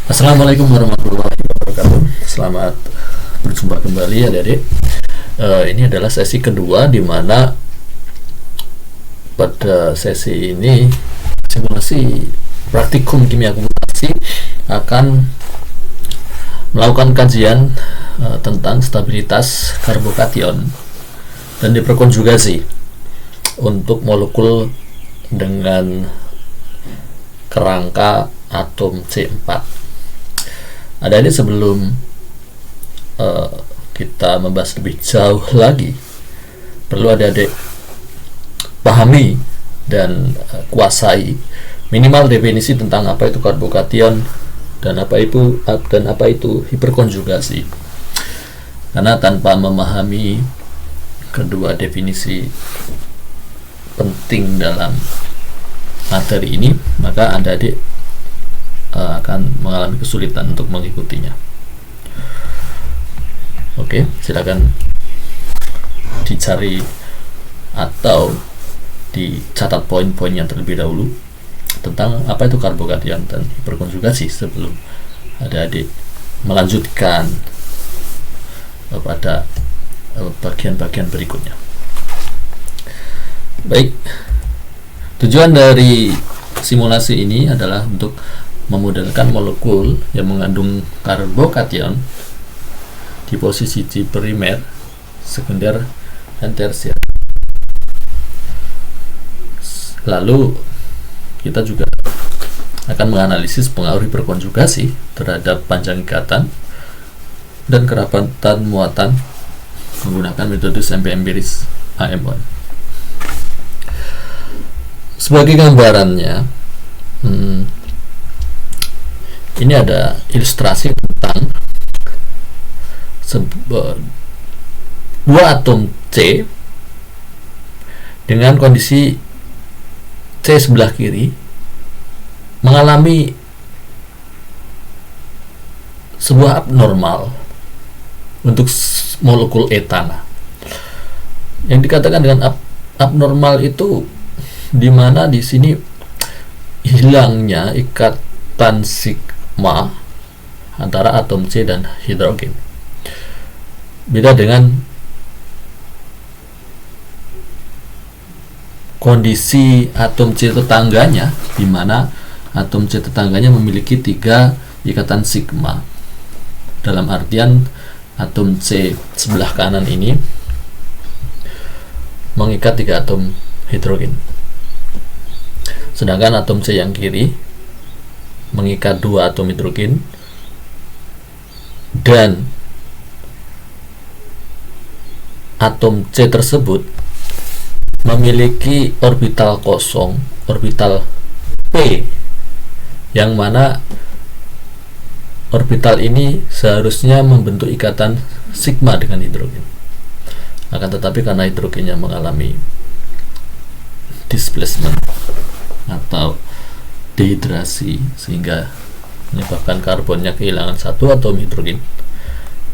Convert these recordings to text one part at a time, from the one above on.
Assalamualaikum warahmatullahi wabarakatuh. Selamat berjumpa kembali adik-adik. Ini adalah sesi kedua di mana pada sesi ini simulasi praktikum kimia akumulasi akan melakukan kajian tentang stabilitas karbokation dan diperkonjugasi untuk molekul dengan kerangka atom C4. Adik-adik, sebelum kita membahas lebih jauh lagi, perlu adik-adik pahami dan kuasai minimal definisi tentang apa itu karbokation dan apa itu hiperkonjugasi. Karena tanpa memahami kedua definisi penting dalam materi ini, maka adik-adik akan mengalami kesulitan untuk mengikutinya. Oke, silakan dicari atau dicatat poin-poinnya terlebih dahulu tentang apa itu karbokation dan hiperkonjugasi sebelum adik-adik melanjutkan pada bagian-bagian berikutnya. Baik, tujuan dari simulasi ini adalah untuk memodelkan molekul yang mengandung karbokation di posisi C primer, sekunder, dan tersier. Lalu kita juga akan menganalisis pengaruh hiperkonjugasi terhadap panjang ikatan dan kerapatan muatan menggunakan metode sampel empiris AM1. Sebagai gambarannya, ini ada ilustrasi tentang dua atom C dengan kondisi C sebelah kiri mengalami sebuah abnormal untuk molekul etana. Yang dikatakan dengan abnormal itu di mana di sini hilangnya ikatan sigma antara atom C dan hidrogen. Beda dengan kondisi atom C tetangganya, di mana atom C tetangganya memiliki 3 ikatan sigma. Dalam artian atom C sebelah kanan ini mengikat 3 atom hidrogen. Sedangkan atom C yang kiri mengikat 2 atom hidrogen dan atom C tersebut memiliki orbital kosong, orbital P, yang mana orbital ini seharusnya membentuk ikatan sigma dengan hidrogen. Akan tetapi karena hidrogennya mengalami displacement atau dehidrasi sehingga menyebabkan karbonnya kehilangan 1 atom hidrogen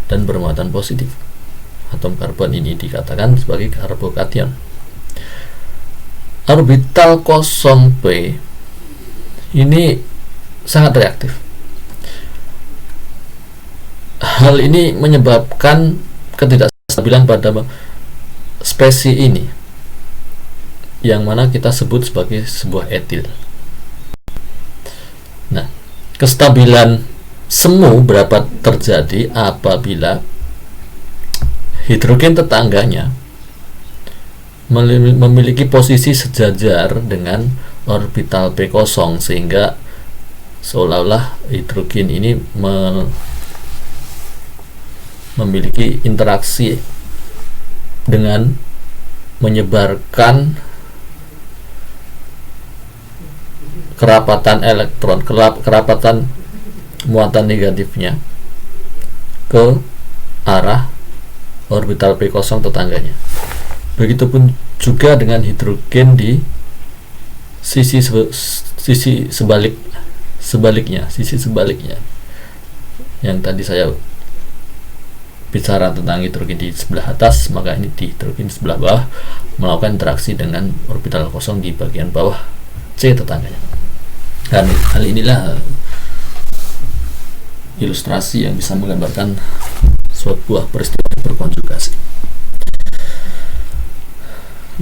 dan bermuatan positif. Atom karbon ini dikatakan sebagai karbokation. Orbital kosong P ini sangat reaktif. Hal ini menyebabkan ketidakstabilan pada spesies ini, yang mana kita sebut sebagai sebuah etil. Nah, kestabilan semu berapa terjadi apabila hidrogen tetangganya memiliki posisi sejajar dengan orbital P kosong, sehingga seolah-olah hidrogen ini memiliki interaksi dengan menyebarkan kerapatan elektron, kerapatan muatan negatifnya ke arah orbital P kosong tetangganya. Begitupun juga dengan hidrogen di sisi sebaliknya yang tadi saya bicara tentang hidrogen di sebelah atas, maka ini di hidrogen di sebelah bawah melakukan interaksi dengan orbital kosong di bagian bawah C tetangganya. Dan hal inilah ilustrasi yang bisa menggambarkan suatu buah peristiwa berkonjugasi.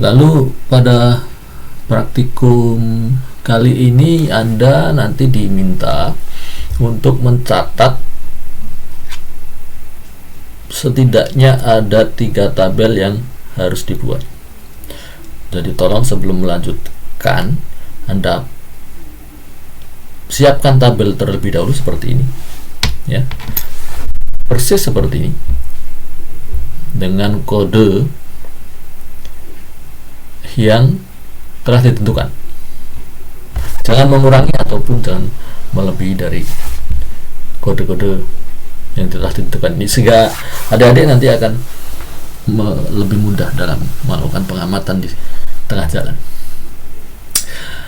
Lalu pada praktikum kali ini Anda nanti diminta untuk mencatat setidaknya ada 3 tabel yang harus dibuat. Jadi tolong sebelum melanjutkan Anda siapkan tabel terlebih dahulu seperti ini, ya, persis seperti ini dengan kode yang telah ditentukan. Jangan mengurangi ataupun jangan melebihi dari kode-kode yang telah ditentukan ini, sehingga adik-adik nanti akan lebih mudah dalam melakukan pengamatan di tengah jalan.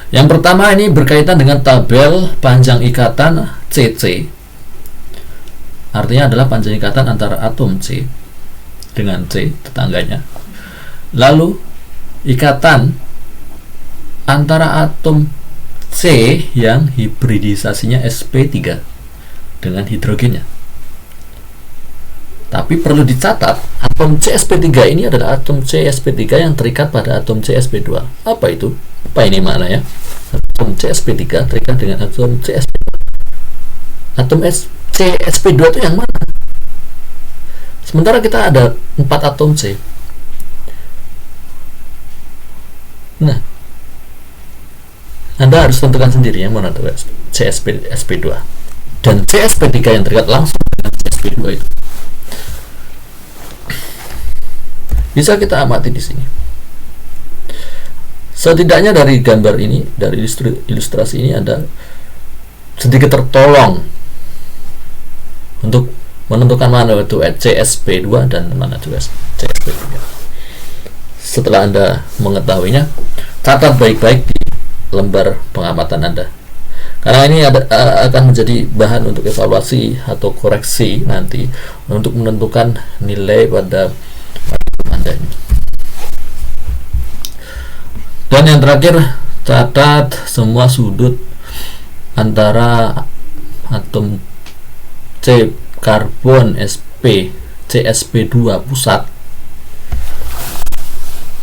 Yang pertama ini berkaitan dengan tabel panjang ikatan CC. Artinya adalah panjang ikatan antara atom C dengan C tetangganya. Lalu ikatan antara atom C yang hibridisasinya sp3 dengan hidrogennya. Tapi perlu dicatat, atom CsP3 ini adalah atom CsP3 yang terikat pada atom CsP2. Apa itu? Apa ini maknanya? Atom CsP3 terikat dengan atom CsP2. Atom CsP2 itu yang mana? Sementara kita ada 4 atom C. Nah, Anda harus tentukan sendiri yang mana itu CsP2 dan CsP3 yang terikat langsung dengan CsP2 itu. Bisa kita amati di sini. Setidaknya dari gambar ini, dari ilustrasi ini, Anda sedikit tertolong untuk menentukan mana itu CsP2 dan mana itu CsP3. Setelah Anda mengetahuinya, catat baik-baik di lembar pengamatan Anda, karena ini akan menjadi bahan untuk evaluasi atau koreksi nanti untuk menentukan nilai pada Anda ini. Dan yang terakhir, catat semua sudut antara atom C karbon CsP2 pusat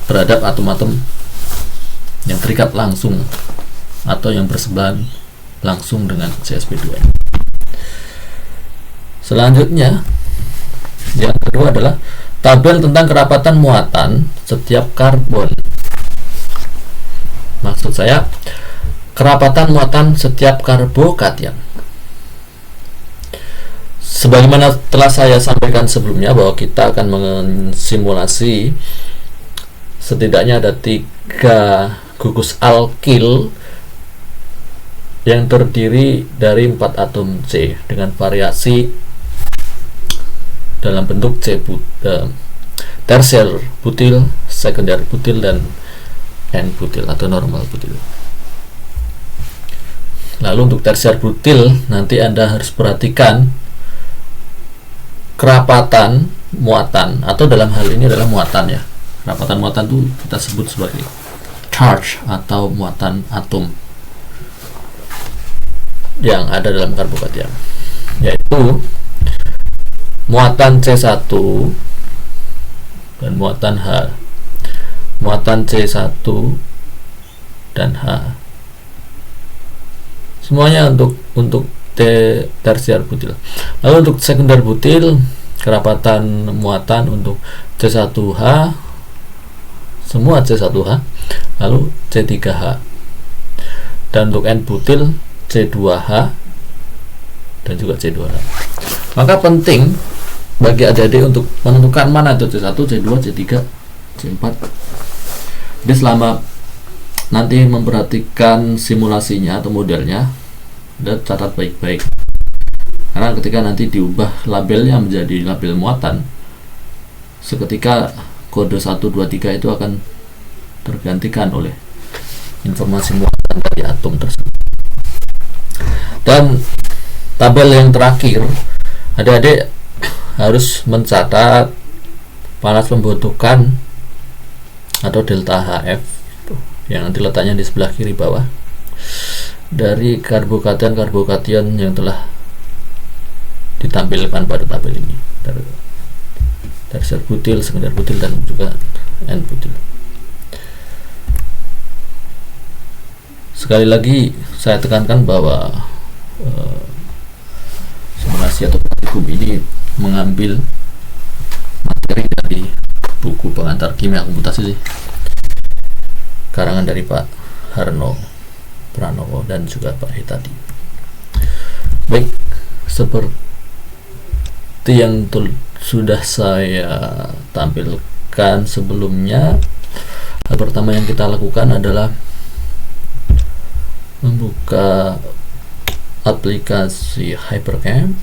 terhadap atom-atom yang terikat langsung atau yang bersebelahan langsung dengan CsP2. Selanjutnya, yang kedua adalah tabel tentang kerapatan muatan setiap karbon. Maksud saya, kerapatan muatan setiap karbokation. Sebagaimana telah saya sampaikan sebelumnya, bahwa kita akan mensimulasi setidaknya ada 3 gugus alkil yang terdiri dari 4 atom C dengan variasi dalam bentuk tersier butil, sekunder butil, dan N-butil atau normal butil. Lalu untuk tersier butil, nanti Anda harus perhatikan kerapatan muatan, atau dalam hal ini adalah muatan, ya. Kerapatan muatan itu kita sebut sebagai charge atau muatan atom yang ada dalam karbokation, yaitu muatan C1 dan muatan H, muatan C1 dan H, semuanya untuk tersier butil. Lalu untuk sekunder butil, kerapatan muatan untuk C1H, semua C1H, lalu C3H, dan untuk N butil C2H dan juga C2H. Maka penting bagi adik-adik untuk menentukan mana itu C1, C2, C3, C4. Jadi selama nanti memperhatikan simulasinya atau modelnya, Anda catat baik-baik, karena ketika nanti diubah labelnya menjadi label muatan, seketika kode 1, 2, 3 itu akan tergantikan oleh informasi muatan dari atom tersebut. Dan tabel yang terakhir, adik-adik harus mencatat panas pembentukan atau delta HF yang nanti letaknya di sebelah kiri bawah dari karbokation yang telah ditampilkan pada tabel ini, tersier butil, sekunder butil, dan juga N butil. Sekali lagi saya tekankan bahwa simulasi atau praktikum ini mengambil materi dari buku pengantar kimia komputasi karangan dari Pak Harno Pranowo dan juga Pak Hitadi. Baik, seperti yang sudah saya tampilkan sebelumnya, hal pertama yang kita lakukan adalah membuka aplikasi HyperCamp.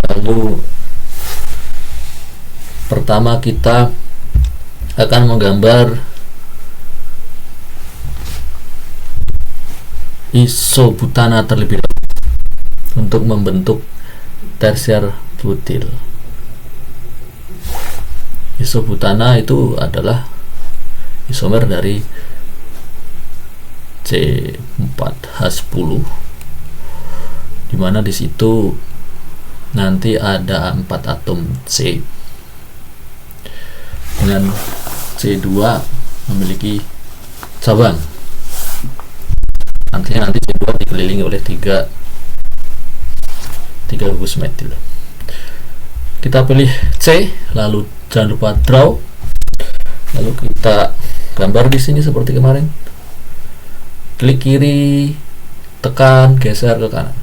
Lalu pertama kita akan menggambar isobutana terlebih dahulu untuk membentuk tersier butil. Isobutana itu adalah isomer dari C4H10, dimana di situ nanti ada 4 atom C dengan C2 memiliki cabang. Artinya nanti C2 dikelilingi oleh 3 gugus metil. Kita pilih C, lalu jangan lupa draw, lalu kita gambar di sini seperti kemarin. Klik kiri, tekan, geser ke kanan.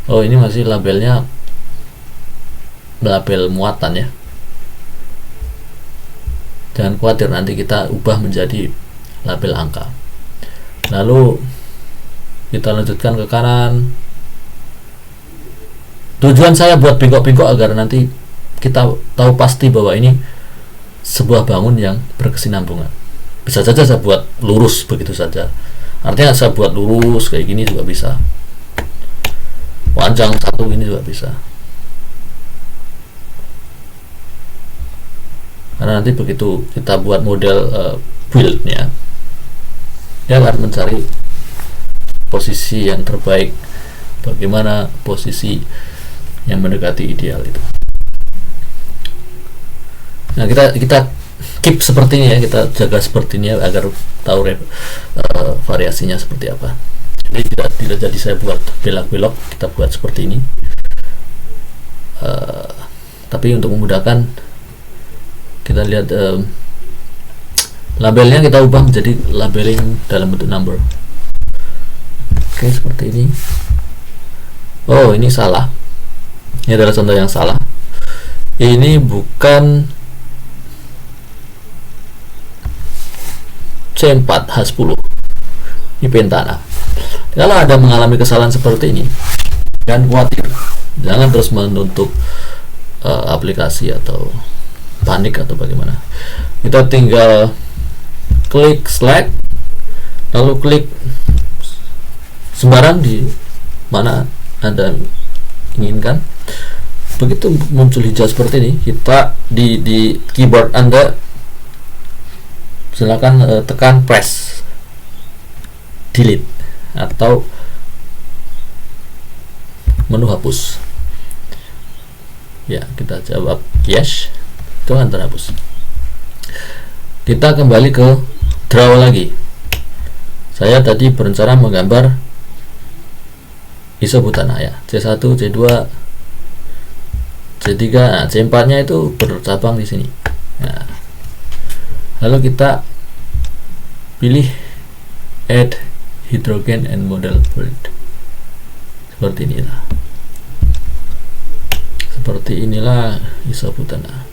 Oh, ini masih labelnya label muatan ya. Jangan khawatir, nanti kita ubah menjadi label angka. Lalu kita lanjutkan ke kanan. Tujuan saya buat bengkok-bengkok agar nanti kita tahu pasti bahwa ini sebuah bangun yang berkesinambungan. Bisa saja saya buat lurus begitu saja, artinya saya buat lurus kayak gini juga bisa, panjang satu ini juga bisa, karena nanti begitu kita buat model buildnya, dia akan mencari posisi yang terbaik, bagaimana posisi yang mendekati ideal itu. Nah, kita keep seperti ini ya, kita jaga seperti ini ya, agar tahu variasinya seperti apa. Jadi tidak jadi saya buat belok-belok, kita buat seperti ini. Tapi untuk memudahkan, kita lihat labelnya kita ubah menjadi labeling dalam bentuk number. Oke, seperti ini. Oh, ini salah. Ini adalah contoh yang salah. Ini bukan C4H10, ini pentana. Kalau ada mengalami kesalahan seperti ini, jangan khawatir, jangan terus menutup aplikasi atau panik atau bagaimana. Kita tinggal klik select, lalu klik sembarang di mana Anda inginkan. Begitu muncul hijau seperti ini, kita di keyboard Anda silakan tekan press delete atau menu hapus. Ya, kita jawab yes, itu akan terhapus. Kita kembali ke draw lagi. Saya tadi berencana menggambar isobutana ya, C1, C2, C3, nah, C4 nya itu bercabang di sini. Nah, lalu kita pilih add hydrogen and model build. Seperti inilah isobutana.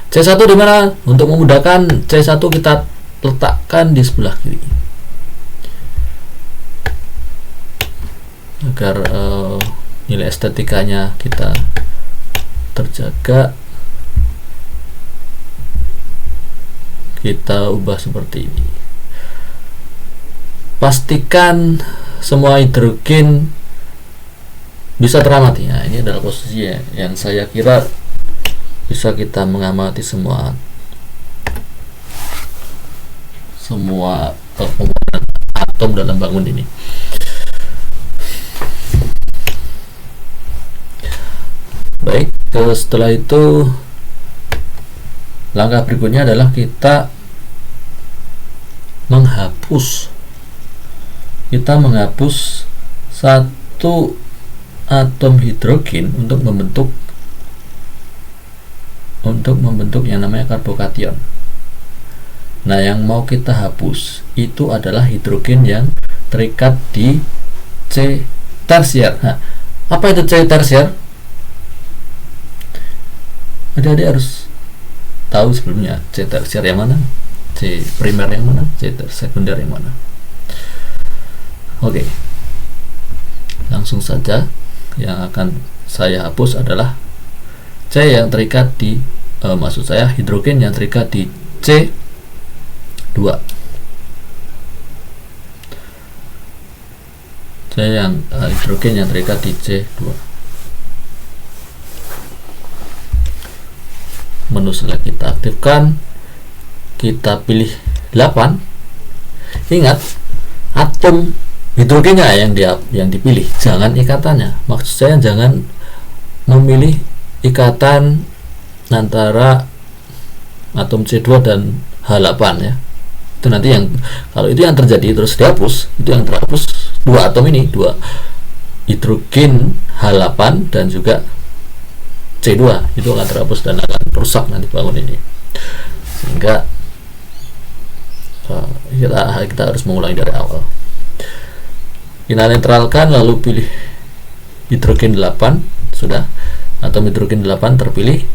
C1 di mana? Untuk memudahkan, C1 kita letakkan di sebelah kiri agar nilai estetikanya kita terjaga. Kita ubah seperti ini. Pastikan semua hidrogen bisa teramati. Nah, ini adalah posisi yang saya kira bisa kita mengamati semua pembangunan atom dalam bangun ini. Baik, setelah itu langkah berikutnya adalah kita menghapus satu atom hidrogen untuk membentuk yang namanya karbokation. Nah, yang mau kita hapus itu adalah hidrogen yang terikat di C tersier. Nah, apa itu C tersier? Adik-adik harus tahu sebelumnya C tersier yang mana, C primer yang mana, C sekunder yang mana. Oke, langsung saja. Yang akan saya hapus adalah C yang terikat di maksud saya hidrogen yang terikat di C2. Hidrogen yang terikat di C2. Menu select kita aktifkan, kita pilih 8. Ingat, atom hidrogennya yang dipilih, jangan ikatannya. Maksud saya jangan memilih ikatan antara atom C2 dan H8 ya. Itu nanti kalau itu yang terjadi terus dihapus, itu yang terhapus dua atom ini, dua hidrogen H8 dan juga C2, itu akan terhapus dan akan rusak nanti bangun ini. Sehingga kita harus mengulangi dari awal. Kita netralkan, lalu pilih hidrogen 8. Sudah, atom hidrogen 8 terpilih.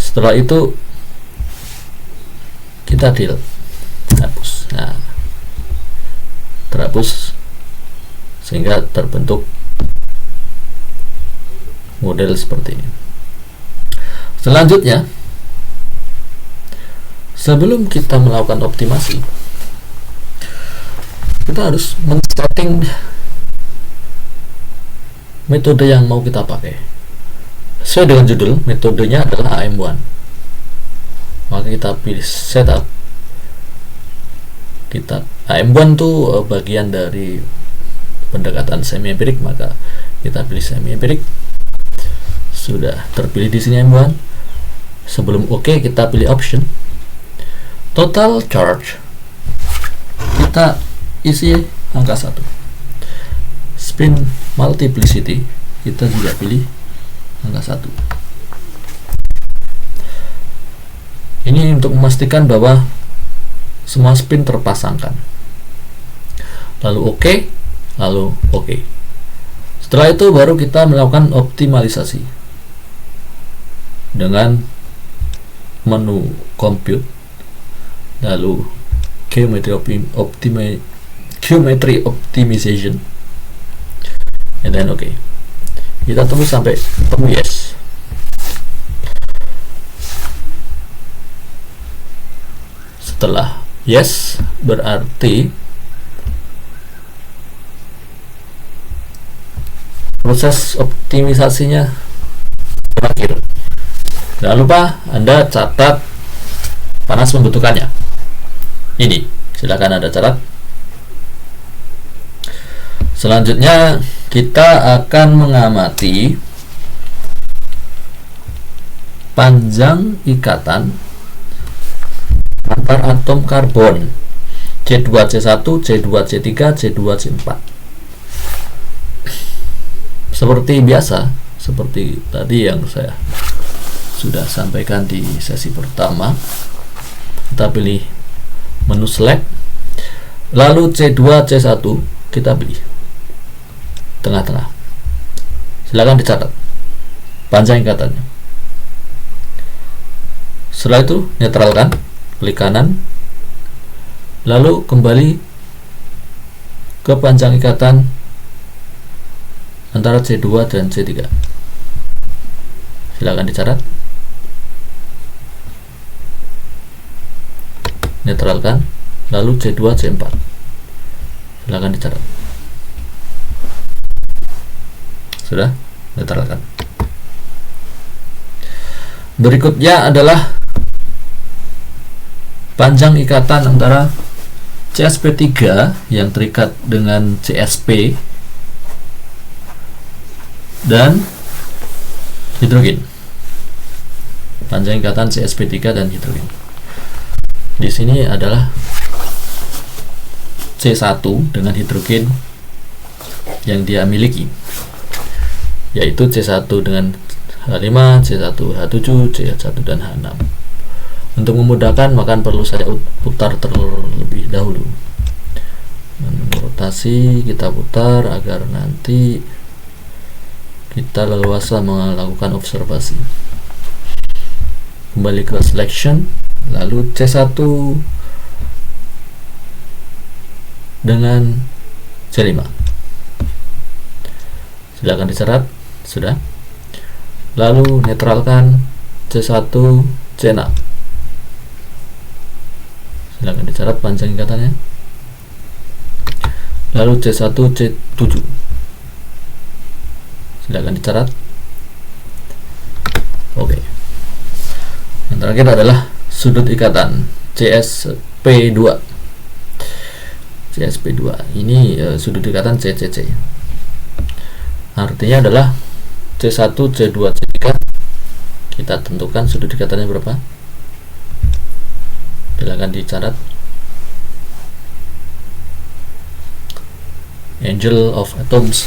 Setelah itu kita hapus. Nah, terhapus sehingga terbentuk model seperti ini. Selanjutnya, sebelum kita melakukan optimasi, kita harus men-setting metode yang mau kita pakai. Sesuai dengan judul, metodenya adalah AM1. Maka kita pilih setup. AM1 itu bagian dari pendekatan semi empirik, maka kita pilih semi empirik. Sudah terpilih di sini AM1. Sebelum OK, kita pilih option total charge, kita isi angka 1. Spin multiplicity, kita juga pilih angka 1. Ini untuk memastikan bahwa semua spin terpasangkan. Lalu OK, lalu OK. Setelah itu baru kita melakukan optimalisasi dengan menu compute, lalu geometry optimization, and then OK. Kita tunggu sampai ketemu yes. Setelah yes, berarti proses optimisasinya berakhir. Jangan lupa Anda catat panas pembentukannya. Ini, silakan Anda catat. Selanjutnya kita akan mengamati panjang ikatan antar atom karbon C2C1, C2C3, C2C4. Seperti biasa, seperti tadi yang saya sudah sampaikan di sesi pertama, kita pilih menu select, lalu C2C1 kita pilih tengah-tengah. Silakan dicatat panjang ikatannya. Setelah itu netralkan, klik kanan, lalu kembali ke panjang ikatan antara C2 dan C3. Silakan dicatat. Netralkan, lalu C2 C4. Silakan dicatat. Sudah, netralkan. Berikutnya adalah panjang ikatan antara CsP3 yang terikat dengan CsP dan hidrogen. Panjang ikatan CsP3 dan hidrogen. Di sini adalah C1 dengan hidrogen yang dia miliki, yaitu C1 dengan H5, C1 H7, C1 dan H6. Untuk memudahkan, maka perlu saya putar terlebih dahulu. Rotasi kita putar agar nanti kita leluasa melakukan observasi. Kembali ke selection, lalu C1 dengan C5. Silakan dicerat, sudah. Lalu netralkan C1 C6. Silakan dicatat panjang ikatannya. Lalu C1 C7. Silakan dicatat. Oke. Yang terakhir adalah sudut ikatan CsP2. CsP2 ini sudut ikatan CCC. Artinya adalah C1 C2 C3. Kita tentukan sudut ikatannya berapa. Silakan dicatat. Angel of atoms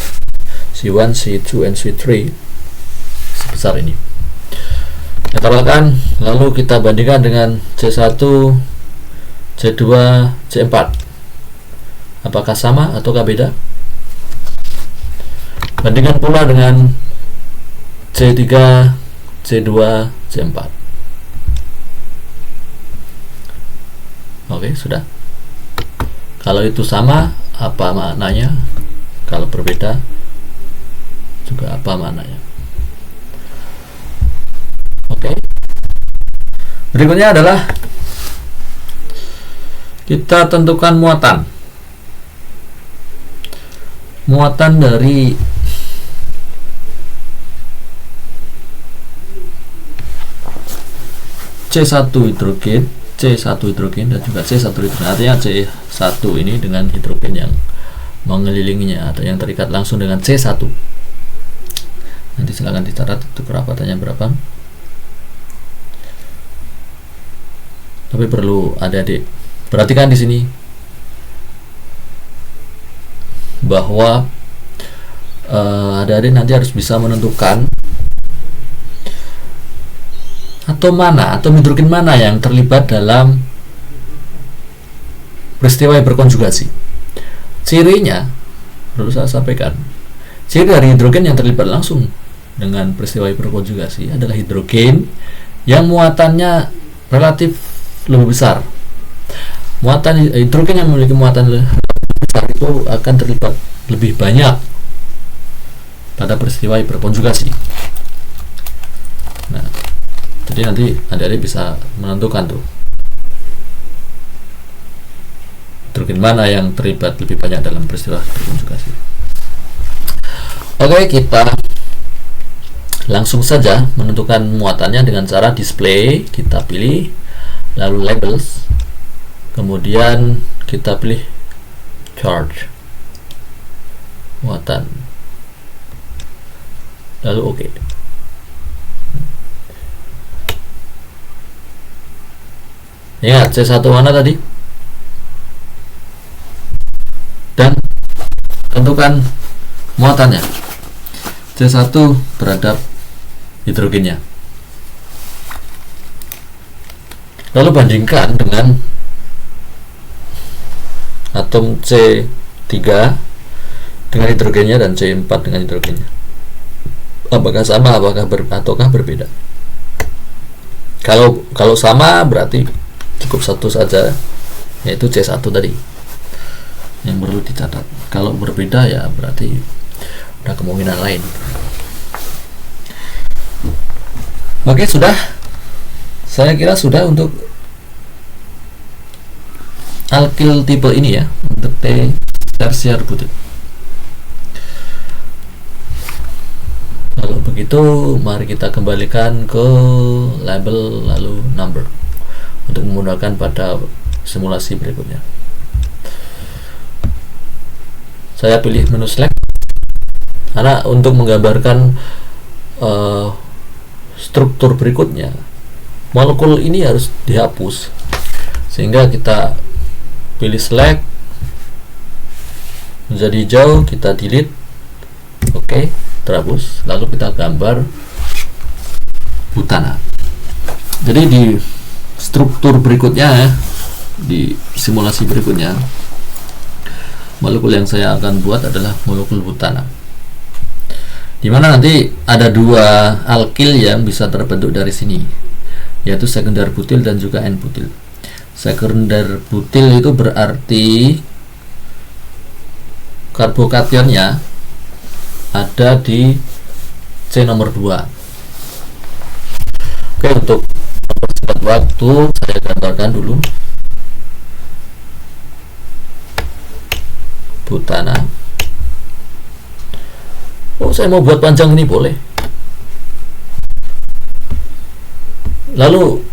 C1, C2, and C3 sebesar ini. Netralkan, lalu kita bandingkan dengan C1, C2, C4. Apakah sama ataukah beda? Bandingkan pula dengan C3, C2, C4. Oke, sudah. Kalau itu sama, apa maknanya? Kalau berbeda, juga apa maknanya? Oke. Berikutnya adalah kita tentukan muatan. Muatan dari C1 hidrogen, C1 hidrogen dan juga C1 hidrogen. Artinya C1 ini dengan hidrogen yang mengelilinginya atau yang terikat langsung dengan C1. Nanti silakan dicatat itu kerapatannya berapa. Tapi perlu adik-adik perhatikan di sini bahwa adik-adik nanti harus bisa menentukan atom hidrogen mana yang terlibat dalam peristiwa hiperkonjugasi. Cirinya perlu saya sampaikan, ciri dari hidrogen yang terlibat langsung dengan peristiwa hiperkonjugasi adalah hidrogen yang muatannya relatif lebih besar. Muatan hidrogen yang memiliki muatan lebih besar itu akan terlibat lebih banyak pada peristiwa hiperkonjugasi. Nah, jadi nanti adik-adik bisa menentukan tuh hidrogen mana yang terlibat lebih banyak dalam peristiwa hiperkonjugasi. Oke, kita langsung saja menentukan muatannya dengan cara display. Kita pilih, lalu labels, kemudian kita pilih charge, muatan, lalu oke. Ingat C1 mana tadi? Dan tentukan muatannya. C1 terhadap hidrogennya. Lalu bandingkan dengan atom C3 dengan hidrogennya dan C4 dengan hidrogennya. Apakah sama, ataukah berbeda? Kalau sama berarti cukup satu saja, yaitu C1 tadi yang perlu dicatat. Kalau berbeda ya berarti ada kemungkinan lain. Oke, sudah. Saya kira sudah untuk alkyl tipe ini ya, untuk T tersier butut. Kalau begitu, mari kita kembalikan ke label lalu number untuk memudahkan pada simulasi berikutnya. saya pilih menu select karena untuk menggambarkan struktur berikutnya molekul ini harus dihapus, sehingga kita pilih select menjadi hijau, kita delete, oke, terhapus. Lalu kita gambar butana. Jadi di struktur berikutnya ya, di simulasi berikutnya, molekul yang saya akan buat adalah molekul butana, dimana nanti ada dua alkil yang bisa terbentuk dari sini, yaitu sekunder butil dan juga N butil. Sekunder butil itu berarti karbokationnya ada di C nomor 2. Oke, untuk mempersingkat waktu saya gambarkan dulu butana. Oh, saya mau buat panjang ini boleh. Lalu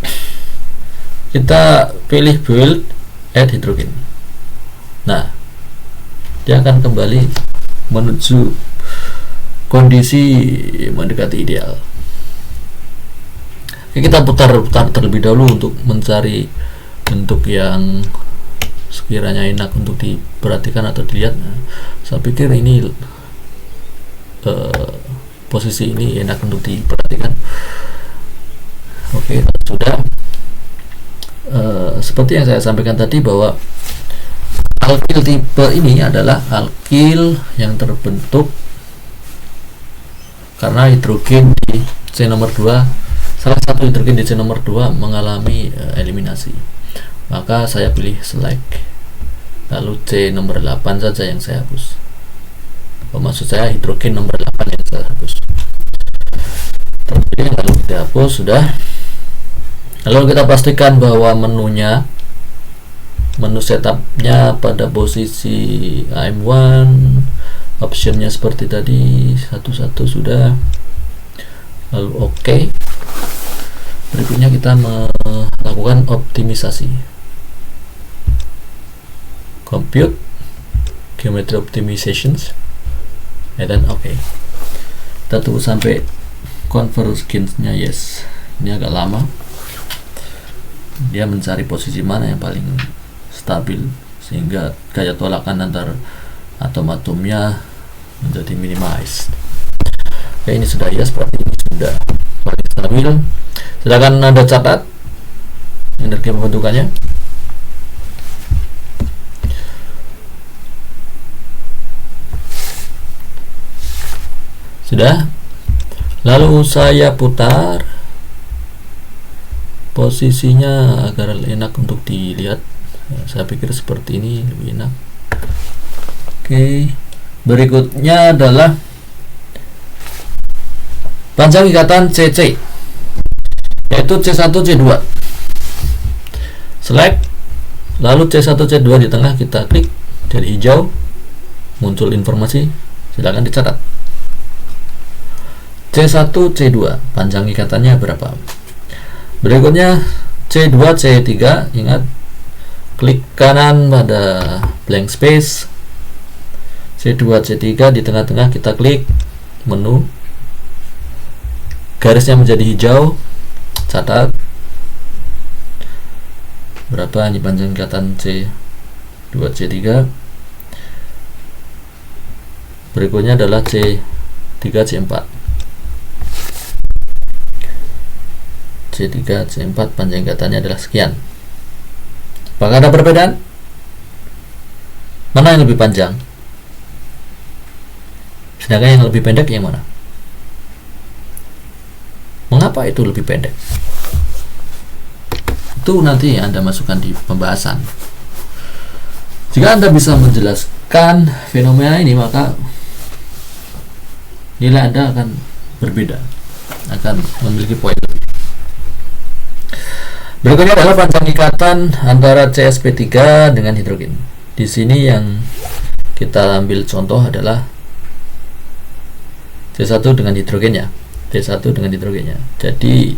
kita pilih build add hydrogen. Nah, dia akan kembali menuju kondisi mendekati ideal. Oke, kita putar terlebih dahulu untuk mencari bentuk yang sekiranya enak untuk diperhatikan atau dilihat. Nah, saya pikir ini posisi ini enak untuk diperhatikan. Oke, sudah. Seperti yang saya sampaikan tadi bahwa alkil tipe ini adalah alkil yang terbentuk karena hidrogen di C nomor 2, salah satu hidrogen di C nomor 2 mengalami eliminasi. Maka saya pilih select, lalu C nomor 8 saja yang saya hapus. Maksud saya hidrogen nomor 8 yang saya hapus. Terpilih, lalu kita hapus, sudah. Lalu kita pastikan bahwa menu setupnya pada posisi AM1, optionnya seperti tadi, satu-satu sudah. Lalu oke. Berikutnya kita melakukan optimisasi, compute geometry optimizations, dan oke. Kita tunggu sampai convergence-nya yes. Ini agak lama, dia mencari posisi mana yang paling stabil sehingga gaya tolakan antar atom-atomnya menjadi minimized. Oke, ini sudah ya, seperti ini sudah paling stabil. Silakan Anda catat energi pembentukannya. Sudah. Lalu saya putar posisinya agar enak untuk dilihat. Saya pikir seperti ini lebih enak. Oke, berikutnya adalah panjang ikatan CC, yaitu C1 C2. Select, lalu C1 C2 di tengah, kita klik dari hijau, muncul informasi, silakan dicatat. C1 C2 panjang ikatannya berapa. Berikutnya C2 C3, ingat klik kanan pada blank space. C2 C3 di tengah-tengah kita klik menu, garisnya menjadi hijau, catat berapa ini panjang ikatan C2 C3. Berikutnya adalah C3 C4. C3 C4 panjang ikatannya adalah sekian. Apakah ada perbedaan? Mana yang lebih panjang? Sedangkan yang lebih pendek yang mana? Mengapa itu lebih pendek? Itu nanti Anda masukkan di pembahasan. Jika Anda bisa menjelaskan fenomena ini, maka nilai Anda akan berbeda, akan memiliki poin lebih. Berikutnya adalah panjang ikatan antara CsP3 dengan hidrogen. Di sini yang kita ambil contoh adalah C1 dengan hidrogennya, C1 dengan hidrogennya. Jadi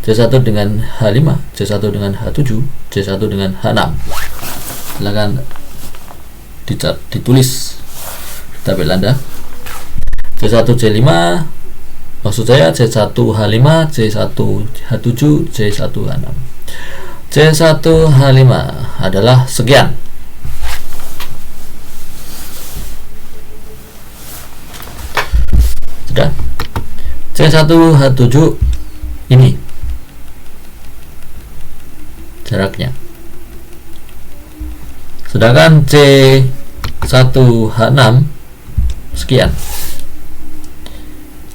C1 dengan H5, C1 dengan H7, C1 dengan H6. Silakan ditulis tabel Anda. C1C5, maksud saya C1H5, C1H7, C1H6. C1H5 adalah sekian. Sudah. C1H7 ini jaraknya. Sedangkan C1H6 sekian.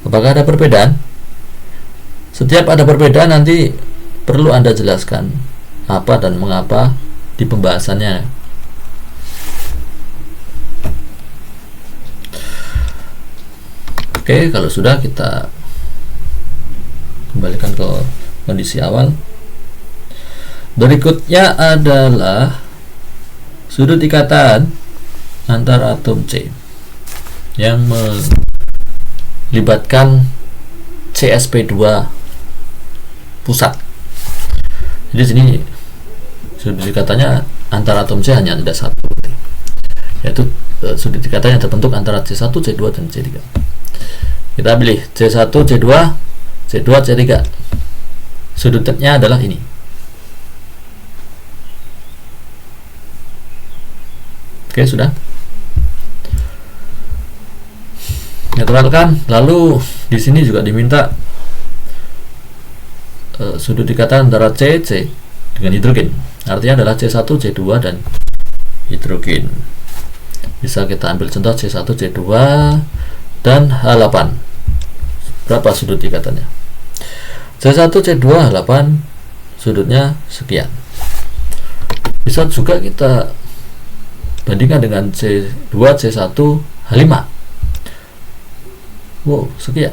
Apakah ada perbedaan? Setiap ada perbedaan nanti perlu Anda jelaskan apa dan mengapa di pembahasannya. Oke, kalau sudah, kita kembalikan ke kondisi awal. Berikutnya adalah sudut ikatan antara atom C yang melibatkan CsP2 pusat. Jadi sini sudut ikatannya antara atom C hanya ada satu, yaitu sudut ikatannya terbentuk antara C1, C2, dan C3. Kita pilih C1, C2, C2, C3. Sudutnya adalah ini. Oke, sudah. Netralkan. Lalu di sini juga diminta sudut ikatan antara C dengan hidrogen. Artinya adalah C1, C2, dan hidrogen. Bisa kita ambil contoh C1, C2, dan H8. Berapa sudut ikatannya? C1, C2, H8 sudutnya sekian. Bisa juga kita bandingkan dengan C2, C1, H5. Wow, sekian.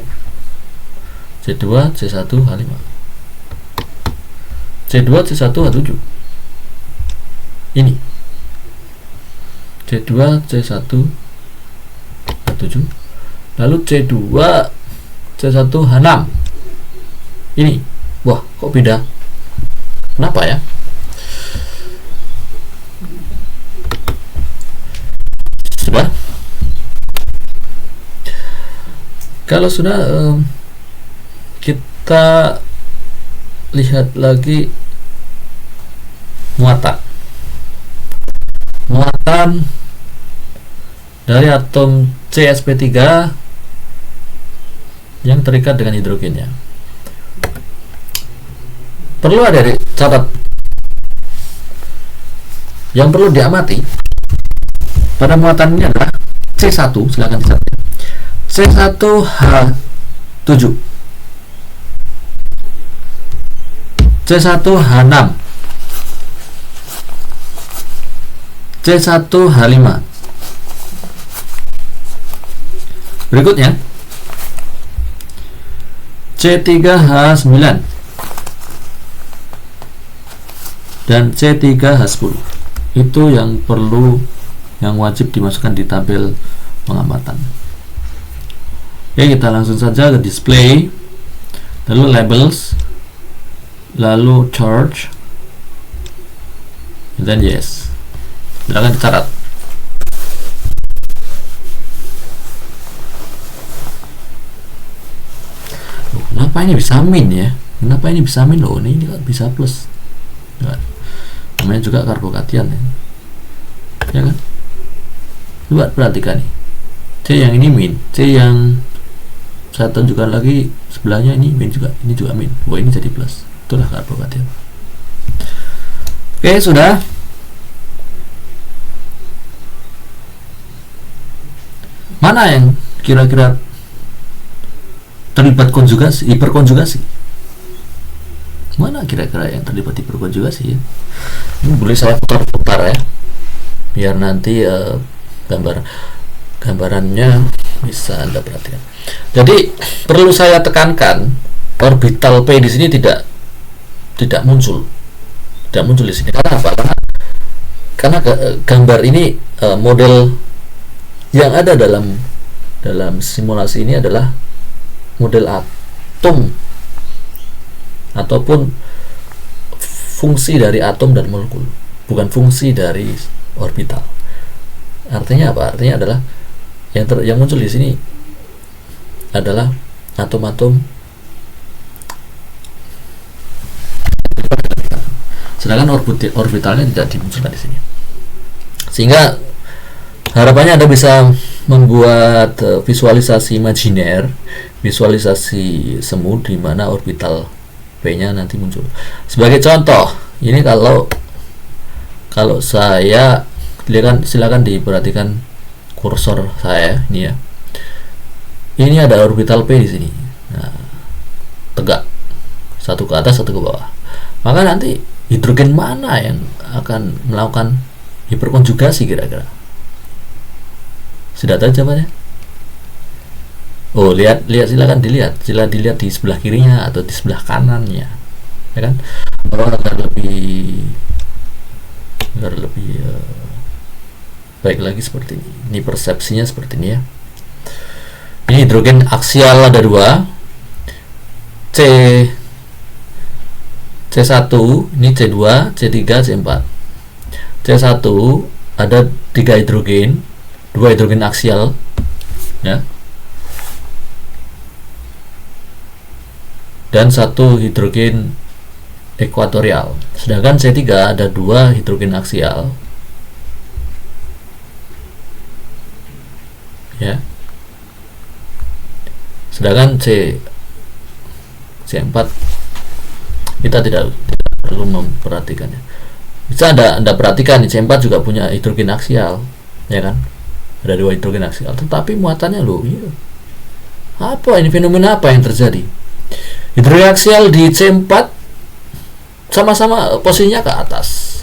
C2, C1, H5. C2, C1, H7. Ini. C2, C1, H7. Lalu C2, C1, H6. Ini. Wah, kok beda? Kenapa ya? Sudah. Kalau sudah, kita lihat lagi muatan dari atom CsP3 yang terikat dengan hidrogennya. Perlu ada catat yang perlu diamati pada muatan ini adalah C1, silakan dicatat. C1H7, C1H6, C1H5. Berikutnya C3H9 dan C3H10. Itu yang wajib dimasukkan di tabel pengamatan. Oke, kita langsung saja ke display, lalu labels, lalu charge, dan yes. Silakan dicatat. Kenapa ini bisa min ya? Kenapa ini bisa min loh? Ini bisa plus. Ya. Namanya juga karbokation ya. Ya kan? Coba perhatikan nih. C yang ini min, C yang saya tunjukkan lagi sebelahnya ini min juga, ini juga min. Wah, ini jadi plus. Itulah karbokation. Oke, sudah. Mana yang kira-kira terlibat konjugasi, hiperkonjugasi? Mana kira-kira yang terlibat hiperkonjugasi ya? Ini boleh saya putar-putar ya, biar nanti gambarannya bisa Anda perhatikan. Jadi perlu saya tekankan, orbital P di sini tidak muncul di sini. Karena apa? Karena gambar ini model yang ada dalam simulasi ini adalah model atom ataupun fungsi dari atom dan molekul, bukan fungsi dari orbital. Artinya apa? Artinya adalah yang muncul di sini adalah atom-atom, sedangkan orbitalnya tidak dimunculkan di sini. Sehingga harapannya Anda bisa membuat visualisasi imajiner, visualisasi semu di mana orbital P-nya nanti muncul. Sebagai contoh, ini kalau saya silakan diperhatikan kursor saya ini ya. Ini ada orbital P di sini. Nah, tegak, satu ke atas, satu ke bawah. Maka nanti hidrogen mana yang akan melakukan hiperkonjugasi kira-kira? Sudah tahu jawabannya? Oh, silakan dilihat di sebelah kirinya atau di sebelah kanannya, ya kan? Agar lebih baik lagi seperti ini. Ini persepsinya seperti ini ya. Ini hidrogen aksial ada 2, C1, ini C2, C3, C4. C1 ada 3 hidrogen, 2 hidrogen aksial ya, dan 1 hidrogen ekuatorial. Sedangkan C3 ada 2 hidrogen aksial ya. Sedangkan C4 kita tidak perlu memperhatikannya. Bisa Anda perhatikan, C4 juga punya hidrogen aksial, ya kan? Ada 2 hidrogen aksial, tetapi muatannya loh, iya. Apa ini, fenomena apa yang terjadi? Hidrogen aksial di C4 sama-sama posisinya ke atas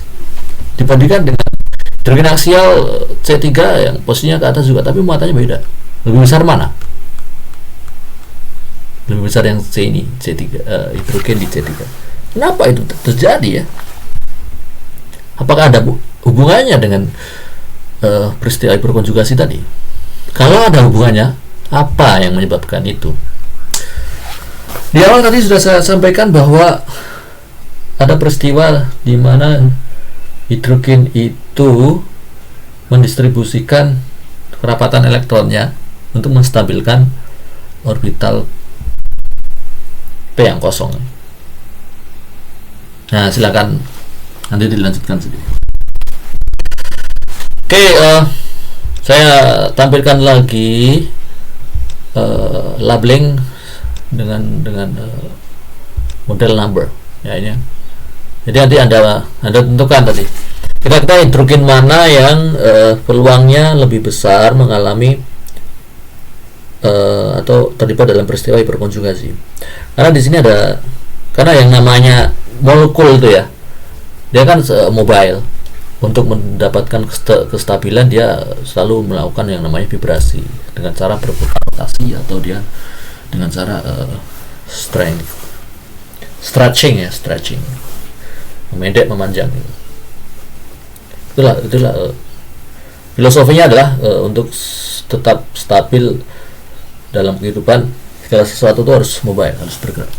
dibandingkan dengan hidrogen aksial C3 yang posisinya ke atas juga, tapi muatannya beda. Lebih besar mana? Lebih besar yang C ini, C3, hidrogen di C3. Kenapa itu terjadi ya? Apakah ada hubungannya dengan peristiwa hiperkonjugasi tadi? Kalau ada hubungannya, apa yang menyebabkan itu? Di awal tadi sudah saya sampaikan bahwa ada peristiwa di mana hidrogen itu mendistribusikan kerapatan elektronnya untuk menstabilkan orbital P yang kosong. Nah, silakan nanti dilanjutkan sendiri. Oke, saya tampilkan lagi labeling dengan model number ya ini. Jadi nanti Anda tentukan tadi kira-kira hidrogen mana yang peluangnya lebih besar mengalami atau terlibat dalam peristiwa hiperkonjugasi. Karena di sini karena yang namanya molekul itu ya, dia kan mobile. Untuk mendapatkan kestabilan dia selalu melakukan yang namanya vibrasi dengan cara berputar rotasi atau dia dengan cara stretching, memendek, memanjang. Itulah filosofinya adalah untuk tetap stabil dalam kehidupan. Segala sesuatu itu harus mobile, harus bergerak.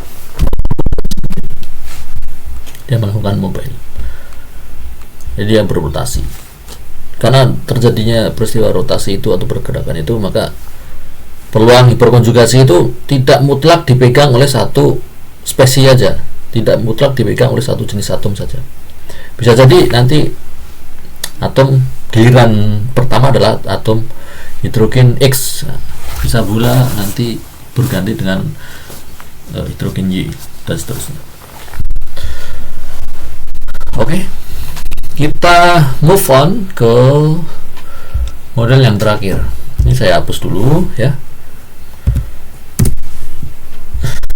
Dia melakukan mobile, jadi dia berrotasi. Karena terjadinya peristiwa rotasi itu atau pergerakan itu, maka peluang hiperkonjugasi itu tidak mutlak dipegang oleh satu spesies saja, tidak mutlak dipegang oleh satu jenis atom saja. Bisa jadi nanti atom giliran pertama adalah atom hidrogen X, bisa pula nanti berganti dengan hidrogen Y dan seterusnya. Oke, kita move on ke model yang terakhir. Ini saya hapus dulu ya.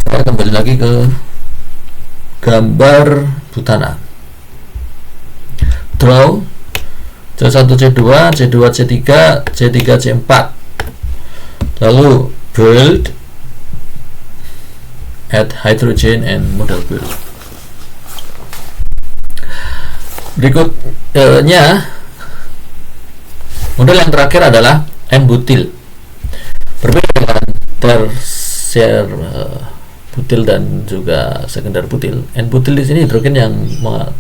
Saya kembali lagi ke gambar butana. Draw C1 C2 C2 C3 C3 C4. Lalu build, add hydrogen and model build. Berikutnya model yang terakhir adalah N-butil. Berbeda dengan tersier butil dan juga sekunder butil. N-butil di sini hidrogen yang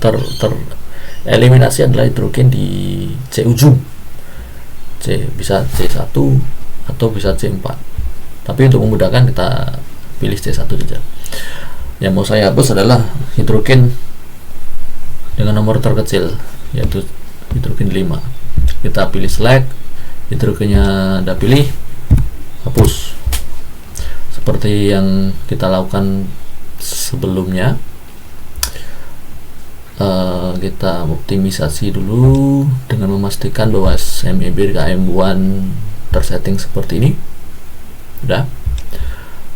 tereliminasi adalah hidrogen di C ujung. Bisa C1, atau bisa C4. Tapi untuk memudahkan kita pilih C1 saja. Yang mau saya hapus adalah hidrogen dengan nomor terkecil, yaitu hidrogen 5. Kita pilih select, hidrogennya Anda pilih, hapus. Seperti yang kita lakukan sebelumnya. Kita optimisasi dulu dengan memastikan bahwa SMEB KM1 tersetting seperti ini. Udah.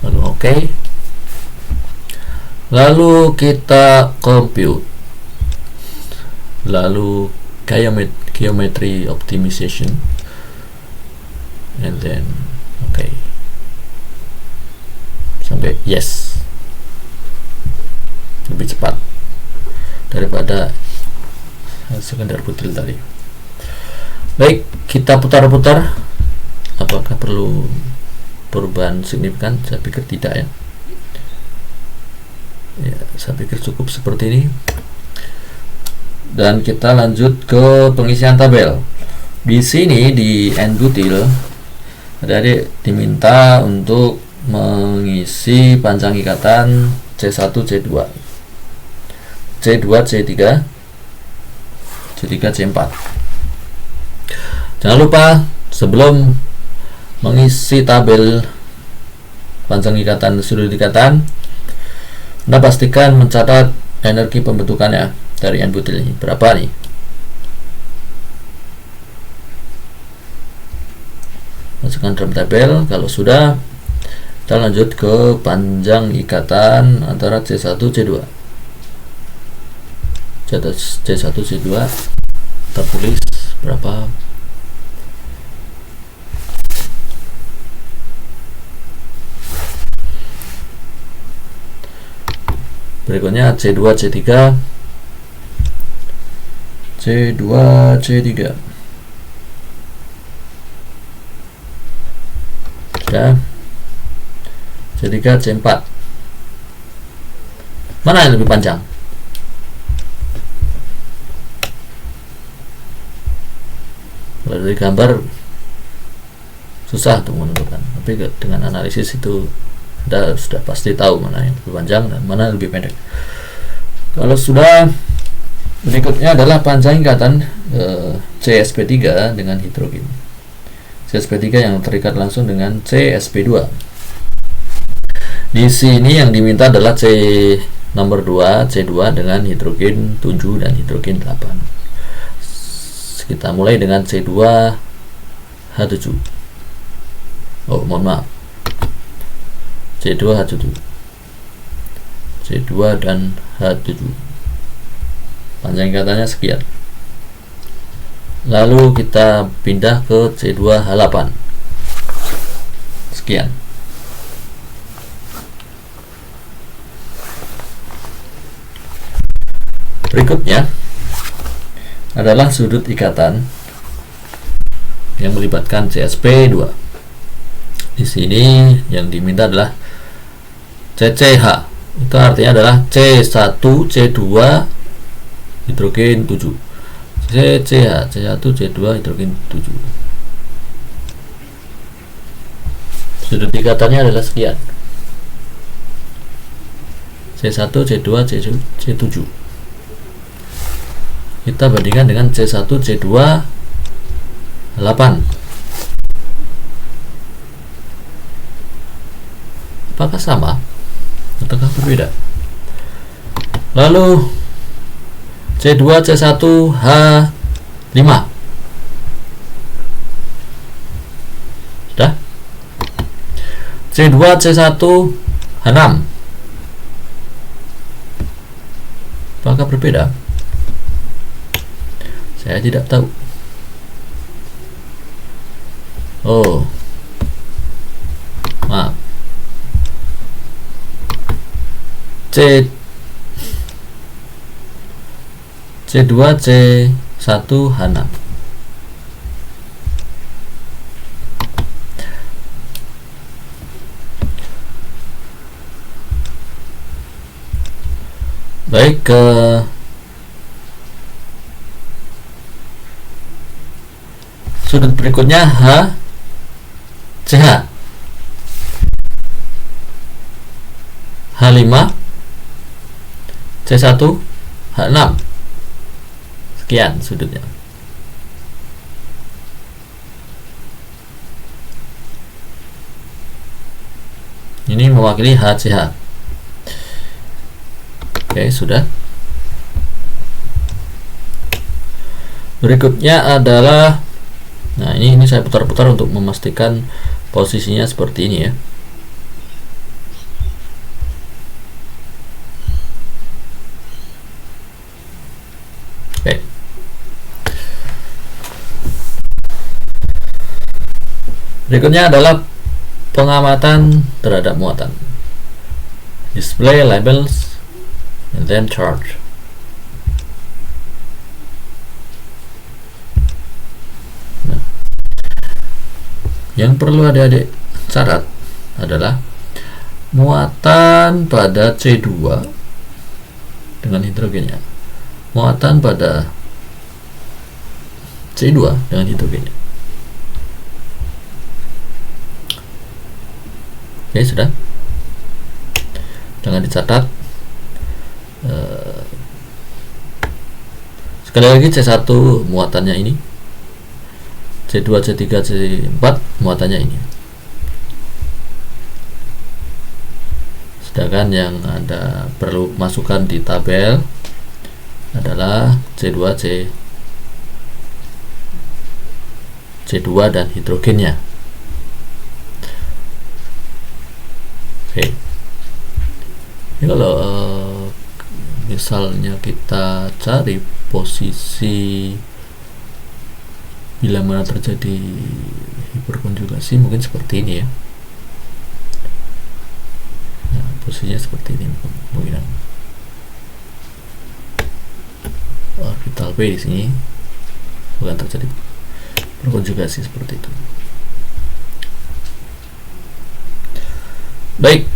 Lalu oke. Lalu kita compute. Lalu geometry optimization. And then oke. Sampai yes. Lebih cepat daripada sekadar butil tadi. Baik, kita putar-putar. Apakah perlu perubahan signifikan? Saya pikir tidak ya. Ya, saya pikir cukup seperti ini. Dan kita lanjut ke pengisian tabel. Di sini di N-butil adik diminta untuk mengisi panjang ikatan C1, C2, C2, C3, C3, C4. Jangan lupa sebelum mengisi tabel panjang ikatan sudut ikatan, Anda pastikan mencatat energi pembentukannya dari N-butil ini. Berapa nih? Masukkan dalam tabel. Kalau sudah, kita lanjut ke panjang ikatan antara C1, C2. C1, C2 kita tulis berapa. Berikutnya C2, C3, C2, C3. Sudah. C3, C4. Mana yang lebih panjang? Kalau dari gambar susah untuk menentukan, tapi dengan analisis itu Anda sudah pasti tahu mana yang lebih panjang dan mana yang lebih pendek. Kalau sudah, berikutnya adalah panjang ikatan CsP3 dengan hidrogen. CsP3 yang terikat langsung dengan CsP2. Di sini yang diminta adalah C nomor 2, C2 dengan hidrogen 7 dan hidrogen 8. Kita mulai dengan C2 H7. Oh, mohon maaf. C2 H7. C2 dan H7. Panjang ikatannya sekian. Lalu kita pindah ke C2 H8. Sekian. Berikutnya adalah sudut ikatan yang melibatkan CsP2. Di sini yang diminta adalah CCH. Itu artinya adalah C1, C2 hidrogen 7. CCH, C1, C2 hidrogen 7. Sudut ikatannya adalah sekian. C1, C2, C7. Kita bandingkan dengan C1, C2, 8. Apakah sama ataukah berbeda? Lalu C2, C1, H5. Sudah? C2, C1, H6. Apakah berbeda? Saya tidak tahu. Oh, maaf. C2, C1, H6. Baik, ke sudut berikutnya H CH. H5 C1 H6. Sekian sudutnya. Ini mewakili HCH. Oke, sudah. Berikutnya adalah, nah ini saya putar-putar untuk memastikan posisinya seperti ini ya. Oke. Berikutnya adalah pengamatan terhadap muatan. Display labels and then charge. Nah, yang perlu adik-adik catat adalah muatan pada C2 dengan hidrogennya, muatan pada C2 dengan hidrogennya. Oke, sudah. Jangan dicatat. Sekali lagi, C1 muatannya ini, C2, C3, C4 muatannya ini. Sedangkan yang Anda perlu masukkan di tabel adalah C2, C2 dan hidrogennya. Oke. Ini kalau misalnya kita cari posisi bila mana terjadi hiperkonjugasi, mungkin seperti ini ya. Nah, posisinya seperti ini mungkin. Orbital P di sini bukan terjadi hiperkonjugasi seperti itu. Baik.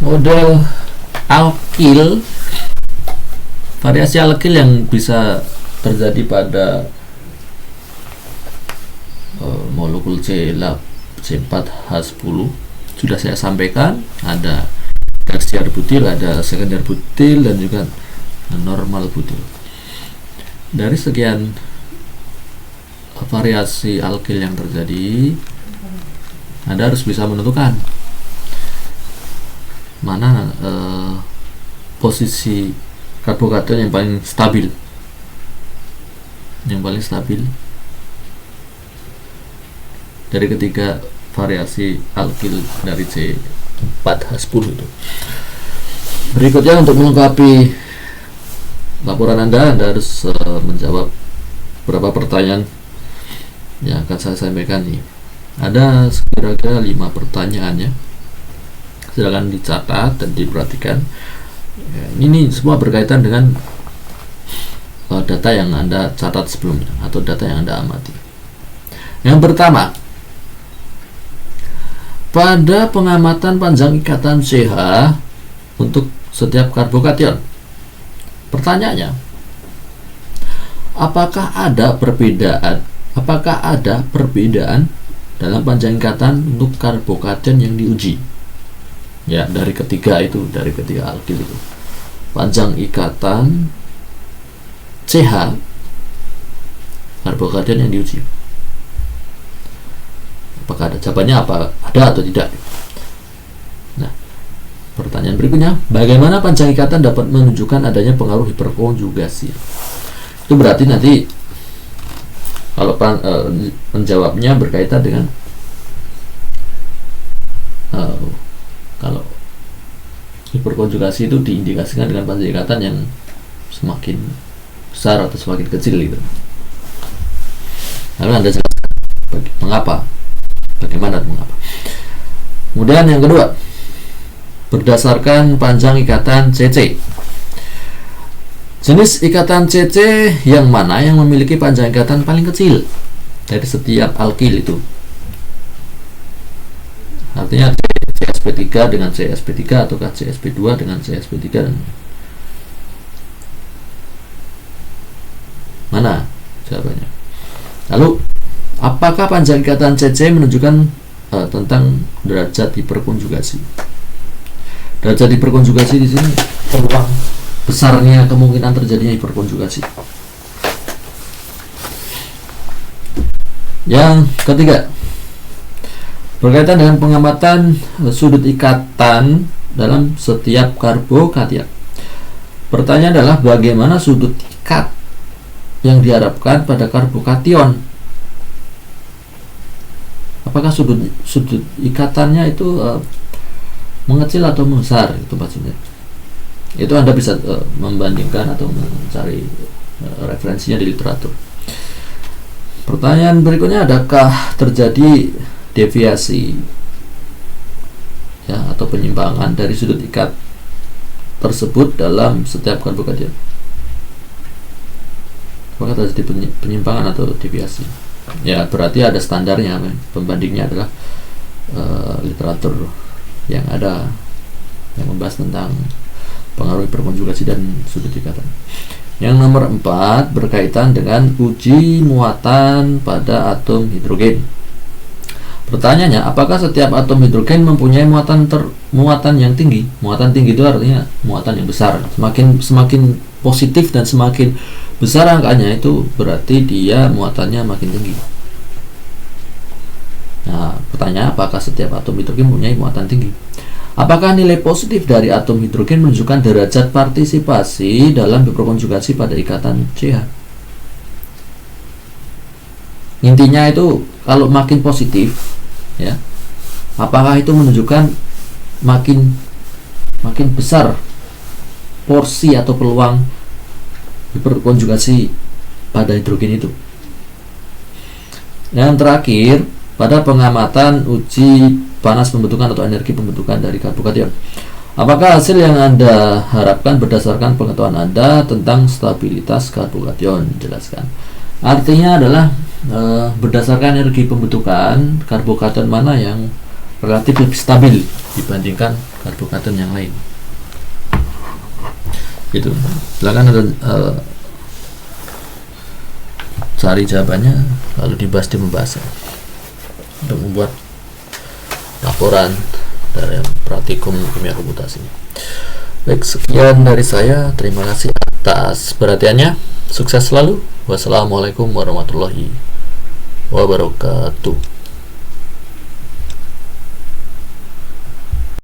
Model alkil, variasi alkil yang bisa terjadi pada molekul C4H10 sudah saya sampaikan. Ada tersier butil, ada sekunder butil, dan juga normal butil. Dari sekian variasi alkil yang terjadi, Anda harus bisa menentukan mana posisi karbokation yang paling stabil, dari ketiga variasi alkil dari C4H10 itu. Berikutnya, untuk melengkapi laporan Anda harus menjawab beberapa pertanyaan yang akan saya sampaikan nih. Ada kira-kira 5 pertanyaan ya. Silakan dicatat dan diperhatikan. Ya, ini semua berkaitan dengan data yang Anda catat sebelumnya atau data yang Anda amati. Yang pertama, pada pengamatan panjang ikatan CH untuk setiap karbokation, pertanyaannya, apakah ada perbedaan dalam panjang ikatan untuk karbokation yang diuji? Ya, dari ketiga alkil itu, panjang ikatan CH karbokation yang diuji, apakah ada? Jawabannya ada atau tidak? Nah, pertanyaan berikutnya, bagaimana panjang ikatan dapat menunjukkan adanya pengaruh hiperkonjugasi? Itu berarti nanti kalau menjawabnya berkaitan dengan kalau hiperkonjugasi itu diindikasikan dengan panjang ikatan yang semakin besar atau semakin kecil gitu. Lalu Anda jelaskan bagaimana mengapa. Kemudian yang kedua, berdasarkan panjang ikatan CC, jenis ikatan CC yang mana yang memiliki panjang ikatan paling kecil dari setiap alkil itu? Artinya CsP3 dengan CsP3 ataukah CsP2 dengan CsP3. apakah panjang ikatan CC menunjukkan tentang derajat hiperkonjugasi? Derajat hiperkonjugasi di sini peluang besarnya kemungkinan terjadinya hiperkonjugasi. Yang ketiga, berkaitan dengan pengamatan sudut ikatan dalam setiap karbokation. Pertanyaan adalah bagaimana sudut ikat yang diharapkan pada karbokation? Apakah sudut ikatannya itu mengecil atau membesar? Itu maksudnya. Itu Anda bisa membandingkan atau mencari referensinya di literatur. Pertanyaan berikutnya, adakah terjadi deviasi ya atau penyimpangan dari sudut ikat tersebut dalam setiap karbokation? Apakah terjadi penyimpangan atau deviasi? Ya, berarti ada standarnya. Pembandingnya adalah literatur yang ada yang membahas tentang pengaruh hiperkonjugasi dan sudut ikatan. Yang nomor 4 berkaitan dengan uji muatan pada atom hidrogen. Pertanyaannya, apakah setiap atom hidrogen mempunyai muatan yang tinggi? Muatan tinggi itu artinya muatan yang besar. Semakin positif dan semakin besar angkanya, itu berarti dia muatannya makin tinggi. Nah, pertanyaan, apakah setiap atom hidrogen mempunyai muatan tinggi? Apakah nilai positif dari atom hidrogen menunjukkan derajat partisipasi dalam hiperkonjugasi pada ikatan CH? Intinya itu kalau makin positif, ya, apakah itu menunjukkan makin besar porsi atau peluang hiperkonjugasi pada hidrogen itu? Yang terakhir, pada pengamatan uji panas pembentukan atau energi pembentukan dari karbokation, apakah hasil yang Anda harapkan berdasarkan pengetahuan Anda tentang stabilitas karbokation? Jelaskan. Artinya adalah berdasarkan energi pembentukan, karbokation mana yang relatif lebih stabil dibandingkan karbokation yang lain. Gitu. Silakan Anda cari jawabannya lalu dibahas di pembahasan untuk membuat laporan dari praktikum kimia komputasi. Baik, sekian dari saya. Terima kasih atas perhatiannya. Sukses selalu. Wassalamualaikum warahmatullahi wabarakatuh.